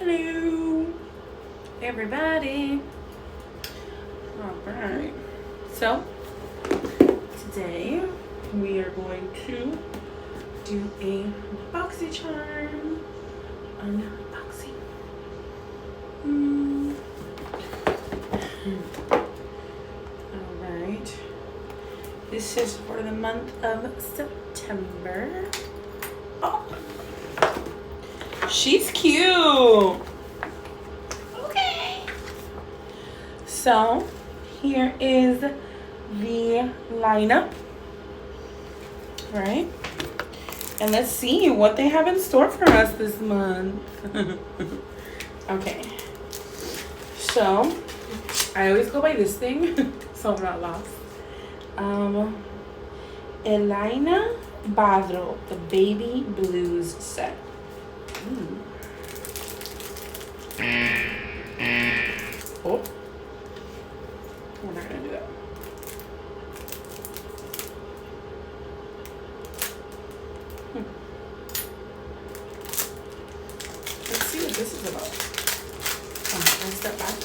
Hello, everybody. All right. So today we are going to do a BOXY CHARM unboxing. All right. This is for the month of September. Oh, she's cute. Okay. So here is the lineup, right? And let's see what they have in store for us this month. Okay. So I always go by this thing, so I'm not lost. Elena Badro, the BabyBlues set. Oh, we're not gonna do that. Let's see what this is about. One step back.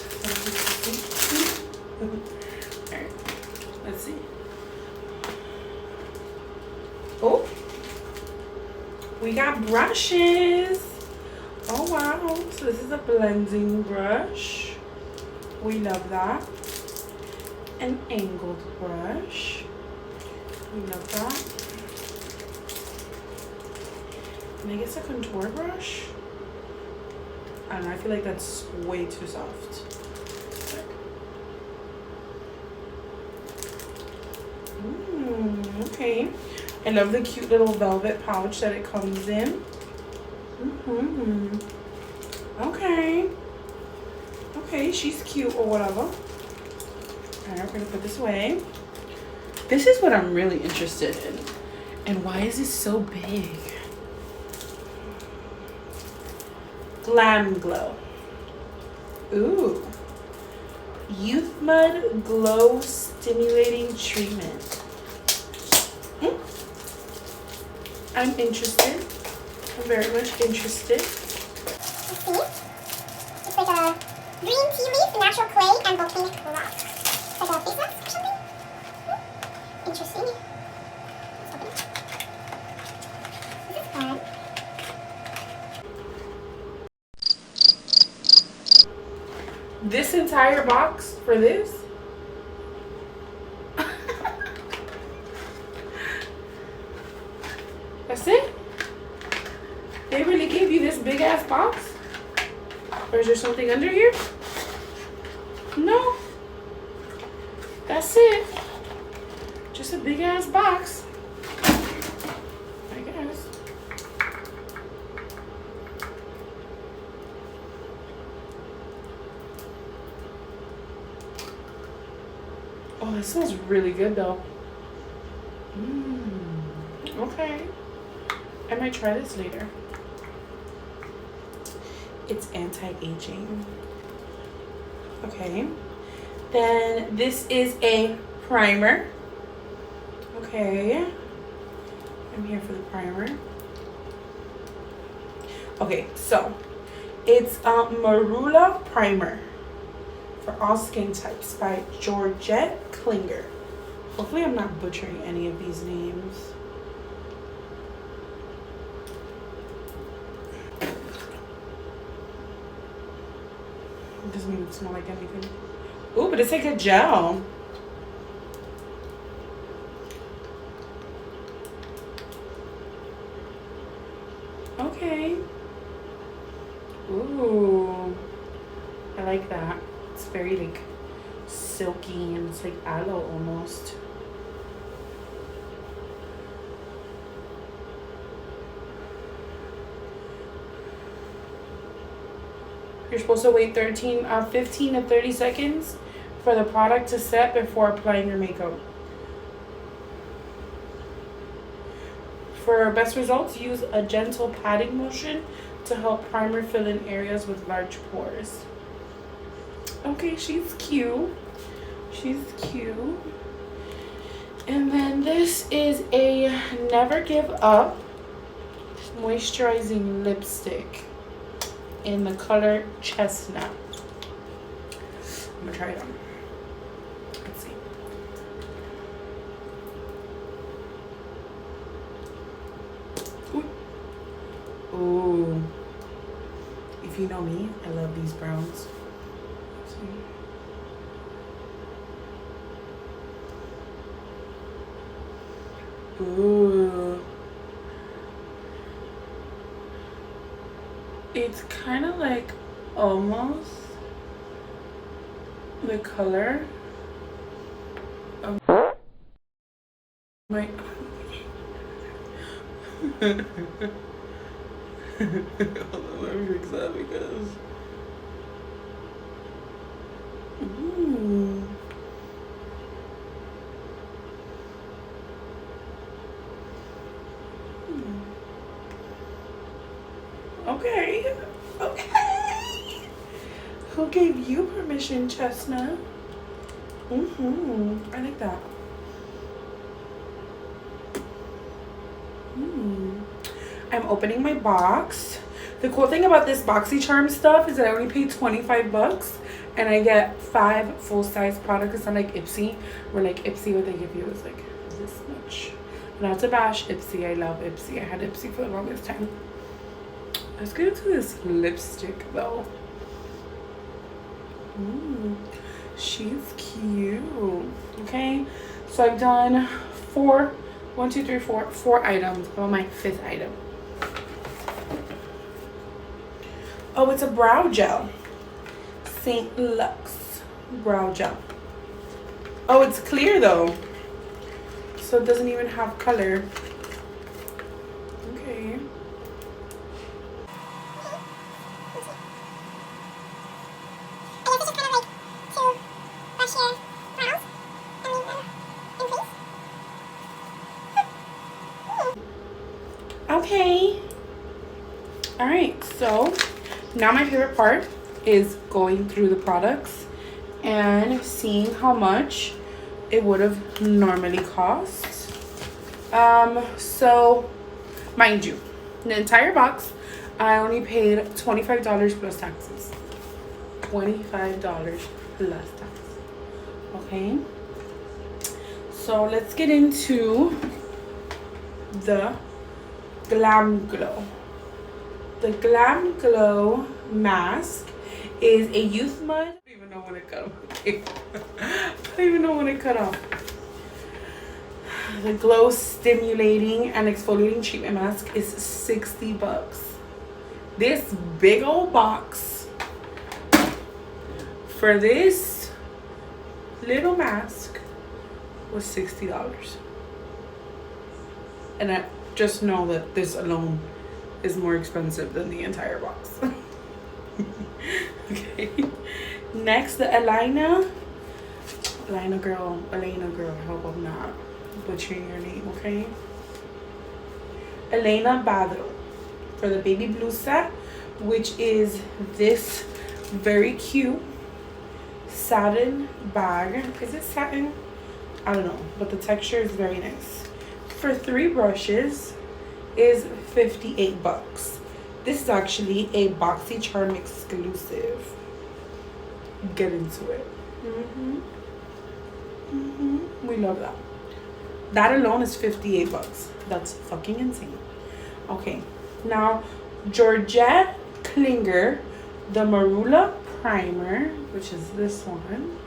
Alright, let's see. Oh, we got brushes. Oh wow, so this is a blending brush. We love that. An angled brush. We love that. And I guess a contour brush. I don't know, I feel like that's way too soft. Okay. I love the cute little velvet pouch that it comes in. Okay. Okay, she's cute or whatever. Alright, we're gonna put this away. This is what I'm really interested in. And why is this so big? Glam Glow. Ooh. YouthMud Glow Stimulating Treatment. I'm interested. I'm very much interested. Let's see. It's like a green tea leaf, natural clay, and volcanic rock. It's like a face mask or something. Interesting. Let's open it. This is fun. This entire box for this? That's it? They really gave you this big ass box? Or is there something under here? No. That's it. Just a big ass box. I guess. Oh, it smells really good though. Okay. I might try this later. It's anti-aging. Okay. Then this is a primer. Okay. I'm here for the primer. Okay, so it's a Marula primer for all skin types by Georgette Klinger. Hopefully I'm not butchering any of these names. It doesn't even smell like anything. Ooh, but it's like a gel. Okay. Ooh. I like that. It's very like silky and it's like aloe almost. You're supposed to wait 15 to 30 seconds for the product to set before applying your makeup. For best results, use a gentle patting motion to help primer fill in areas with large pores. Okay, she's cute. She's cute. And then this is a Never Give Up moisturizing lipstick. in the color Chestnut. I'm gonna try it on. Let's see. Ooh. Ooh. If you know me, I love these browns. Let's see. Ooh. It's kind of like almost the color of my hold on, let me fix that because ooh. Okay. Okay. Who gave you permission, Chestnut? I like that. I'm opening my box. The cool thing about this BOXY CHARM stuff is that I only paid 25 bucks and I get 5 full-size products. It's not like Ipsy, where like Ipsy, what they give you is like this much. Not to bash Ipsy, I love Ipsy. I had Ipsy for the longest time. Let's get into this lipstick though. She's cute. Okay, so I've done 4 items. I'm on my 5th item. Oh, it's a brow gel. St. Lux brow gel. Oh, it's clear though, so it doesn't even have color. Okay. Okay. All right, so now my favorite part is going through the products and seeing how much it would have normally cost. So mind you, the entire box I only paid $25 plus taxes. $25 plus tax. Okay, so let's get into the Glam Glow. The Glam Glow mask is a YouthMud. I don't even know when it cut off. I don't even know when it cut off. The Glow Stimulating and Exfoliating Treatment Mask is 60 bucks. This big old box for this little mask was $60. And I just know that this alone is more expensive than the entire box. Okay. Next, the Elena girl, I hope I'm not butchering your name, okay? Elena Badro for the BabyBlues set, which is this very cute satin bag. Is it satin? I don't know, but the texture is very nice. For 3 brushes is 58 bucks. This is actually a BOXY CHARM exclusive. Get into it. We love that. That alone is 58 bucks. That's fucking insane. Okay, now Georgette Klinger, the Marula primer, which is this one.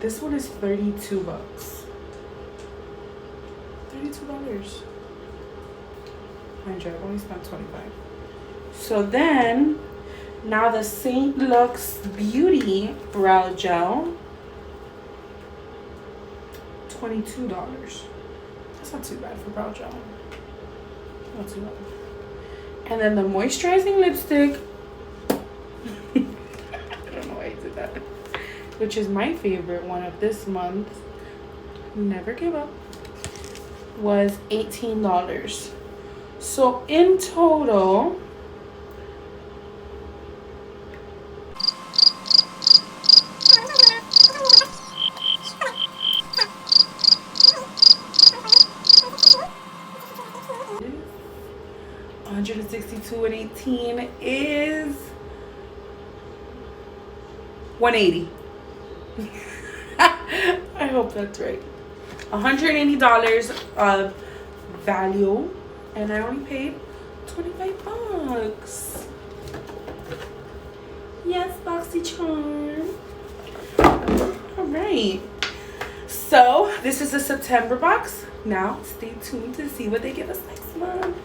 This one is 32 bucks. $32. Mind you, I've only spent 25. So then, now the St. Lux Beauty Brow Gel, $22. That's not too bad for brow gel. Not too bad. And then the moisturizing lipstick, I don't know why I did that, which is my favorite one of this month, never give up, was $18. So in total, $162 and 18 is $180. I hope that's right. $180 of value, and I only paid $25. Yes, Boxy Charm. All right. So this is the September box. Now stay tuned to see what they give us next month.